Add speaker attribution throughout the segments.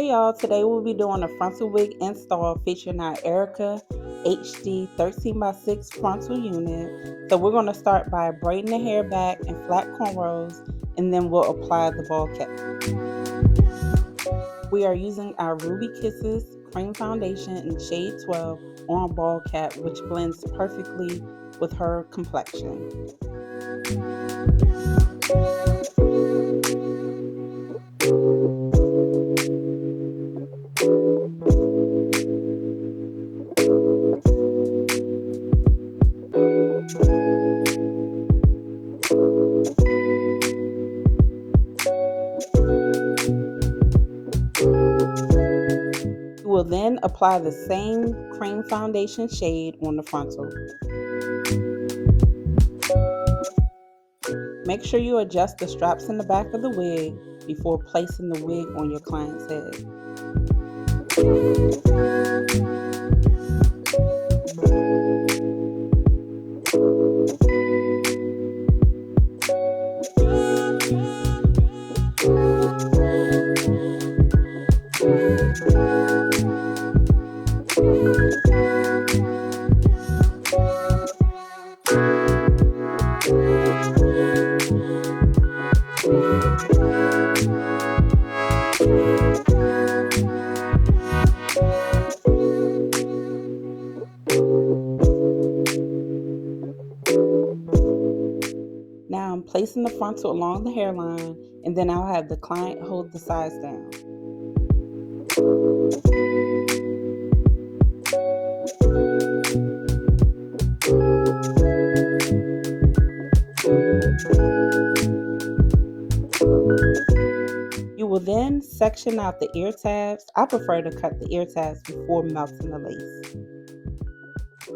Speaker 1: Hey y'all, today we'll be doing a frontal wig install featuring our Ericka HD 13x6 frontal unit. So we're going to start by braiding the hair back in flat cornrows, and then we'll apply the ball cap. We are using our Ruby Kisses cream foundation in shade 12 on a ball cap, which blends perfectly with her complexion. You will then apply the same cream foundation shade on the frontal. Make sure you adjust the straps in the back of the wig before placing the wig on your client's head. Now I'm placing the frontal along the hairline, and then I'll have the client hold the sides down. You will then section out the ear tabs. I prefer to cut the ear tabs before melting the lace.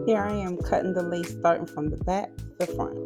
Speaker 1: Here I am cutting the lace starting from the back to the front.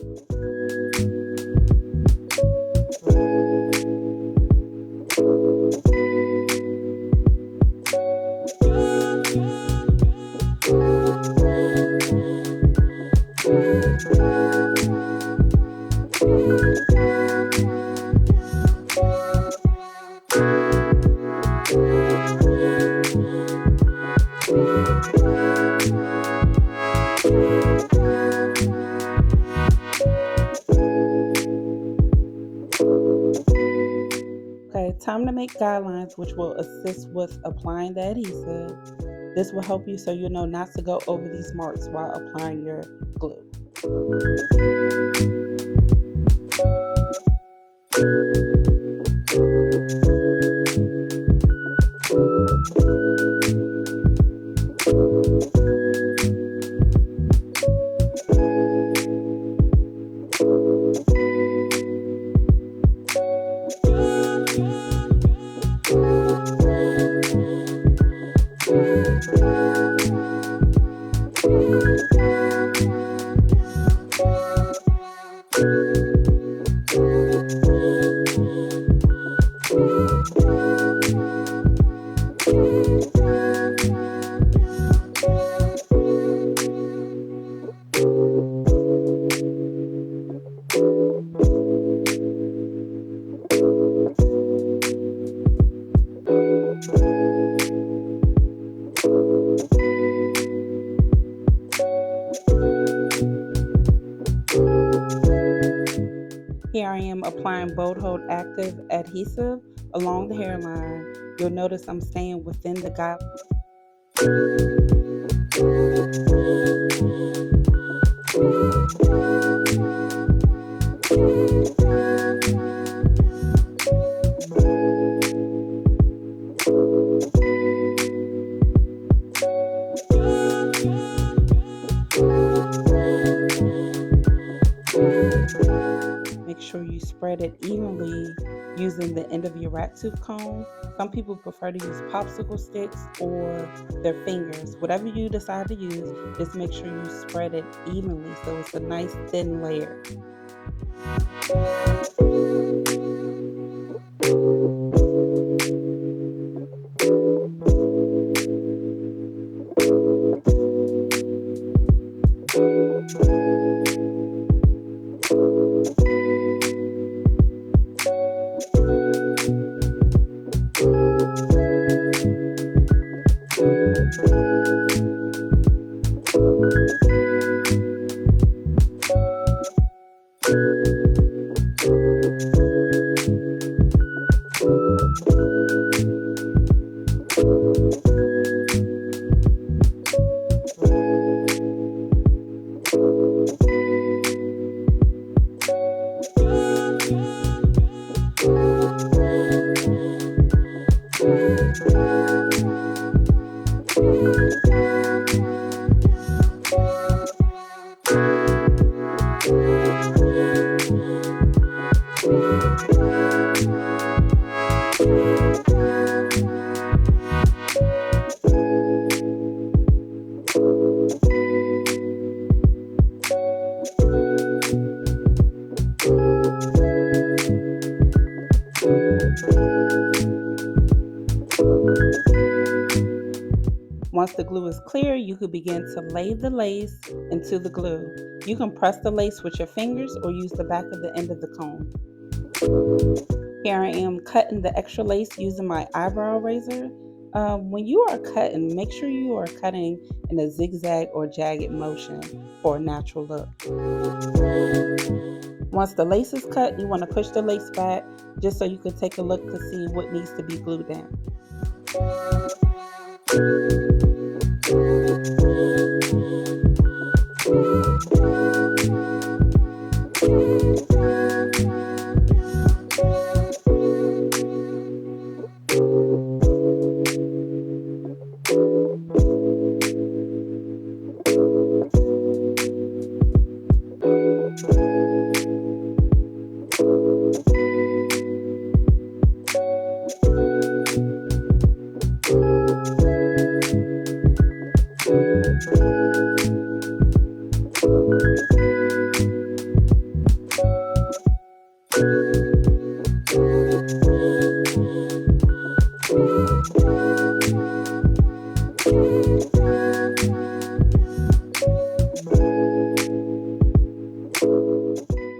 Speaker 1: Okay, time to make guidelines, which will assist with applying the adhesive. This will help you so you know not to go over these marks while applying your glue. Here I am applying Bold Hold Active Adhesive along the hairline. You'll notice I'm staying within the guidelines. Make sure you spread it evenly using the end of your rat tooth comb. Some people prefer to use popsicle sticks or their fingers. Whatever you decide to use, just make sure you spread it evenly so it's a nice thin layer. Once the glue is clear, you can begin to lay the lace into the glue. You can press the lace with your fingers or use the back of the end of the comb. Here I am cutting the extra lace using my eyebrow razor. When you are cutting, make sure you are cutting in a zigzag or jagged motion for a natural look. Once the lace is cut, you want to push the lace back just so you can take a look to see what needs to be glued down.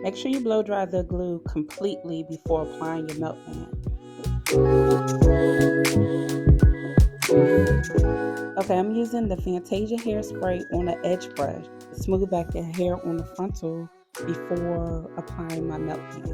Speaker 1: Make sure you blow dry the glue completely before applying your melt band. Okay, I'm using the Fantasia hairspray on an edge brush to smooth back the hair on the frontal before applying my melt band.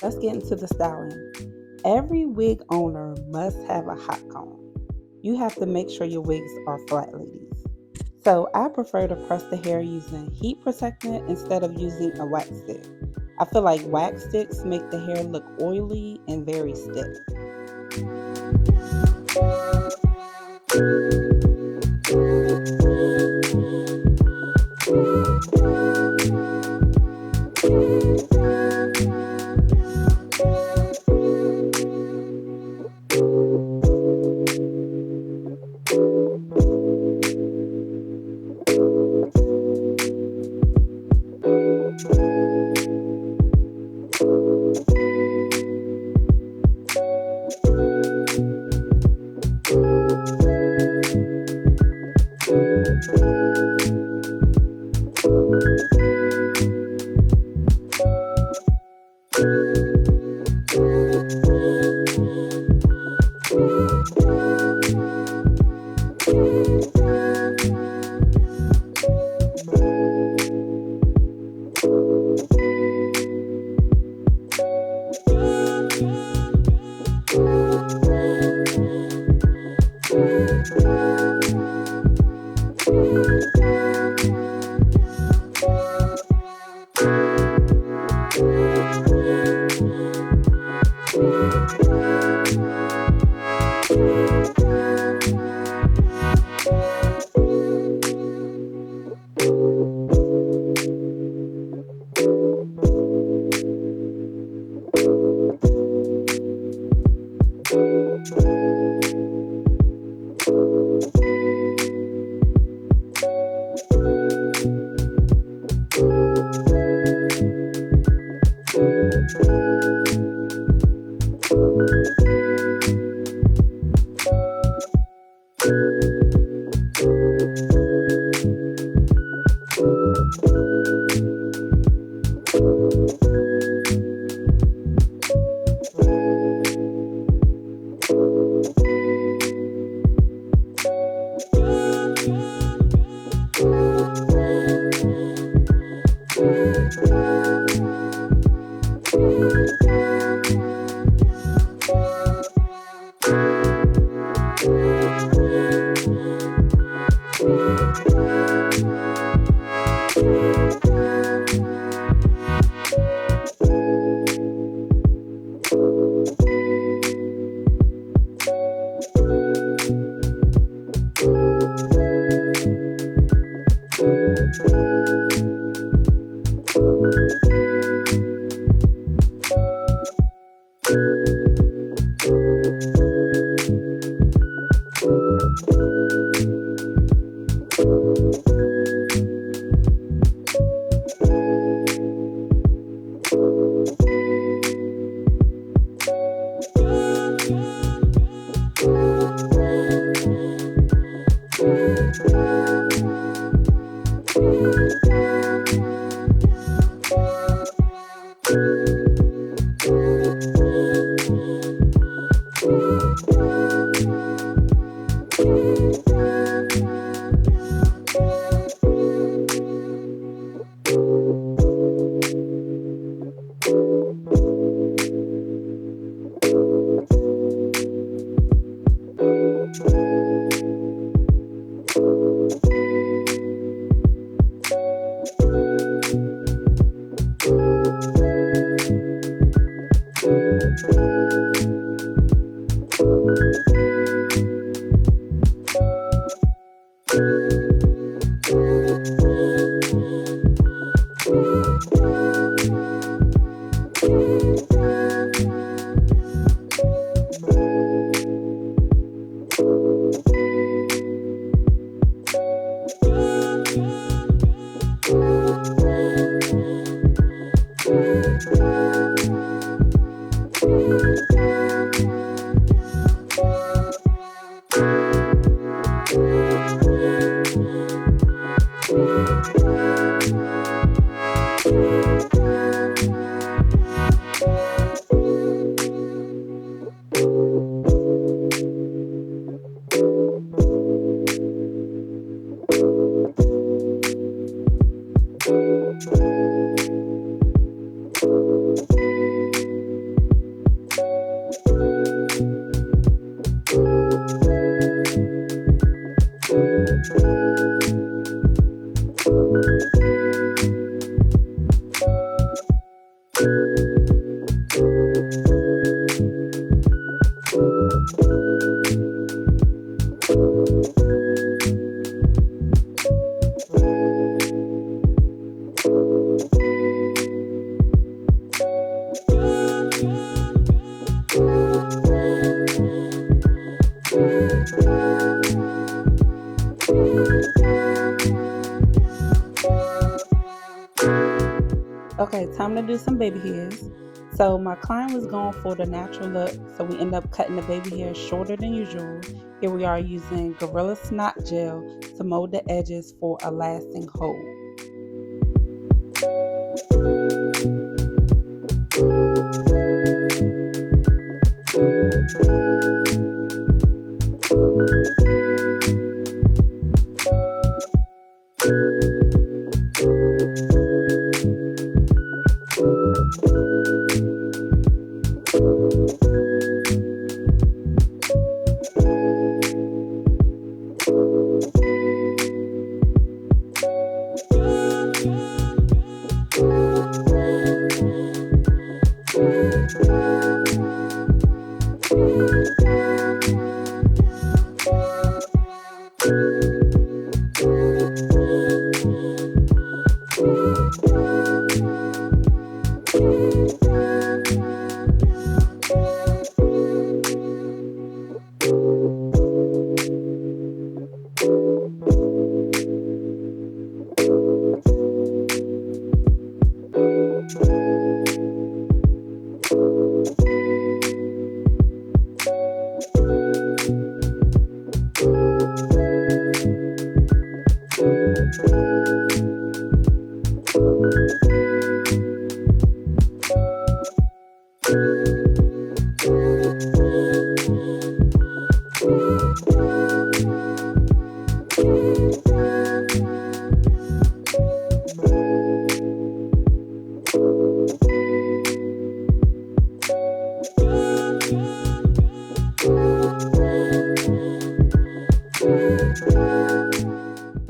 Speaker 1: Let's get into the styling. Every wig owner must have a hot comb. You have to make sure your wigs are flat, ladies. So I prefer to press the hair using heat protectant instead of using a wax stick. I feel like wax sticks make the hair look oily and very stiff. Okay, time to do some baby hairs. So my client was going for the natural look, so we end up cutting the baby hair shorter than usual. Here we are using Gorilla Snot Gel to mold the edges for a lasting hold.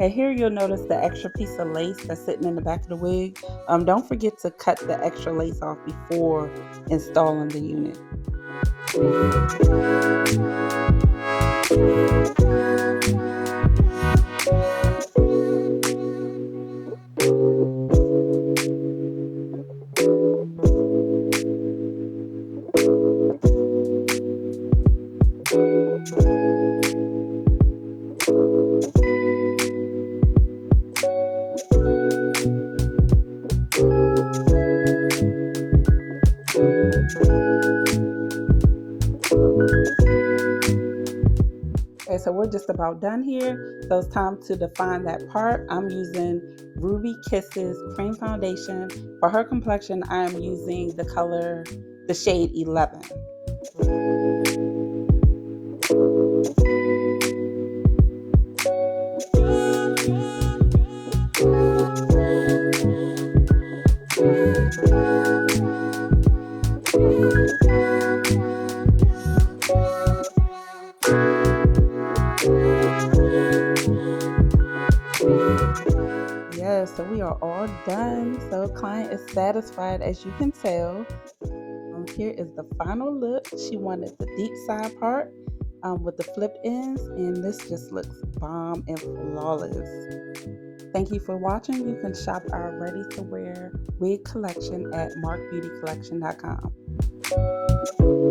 Speaker 1: Okay, here you'll notice the extra piece of lace that's sitting in the back of the wig. Don't forget to cut the extra lace off before installing the unit. Okay, so we're just about done here. So it's time to define that part. I'm using Ruby Kisses Cream Foundation. For her complexion, I am using the shade 11. Yes, so we are all done. So client is satisfied, as you can tell. Here is the final look. She wanted the deep side part with the flipped ends, and this just looks bomb and flawless. Thank you for watching. You can shop our ready-to-wear wig collection at markedbeautycollection.com.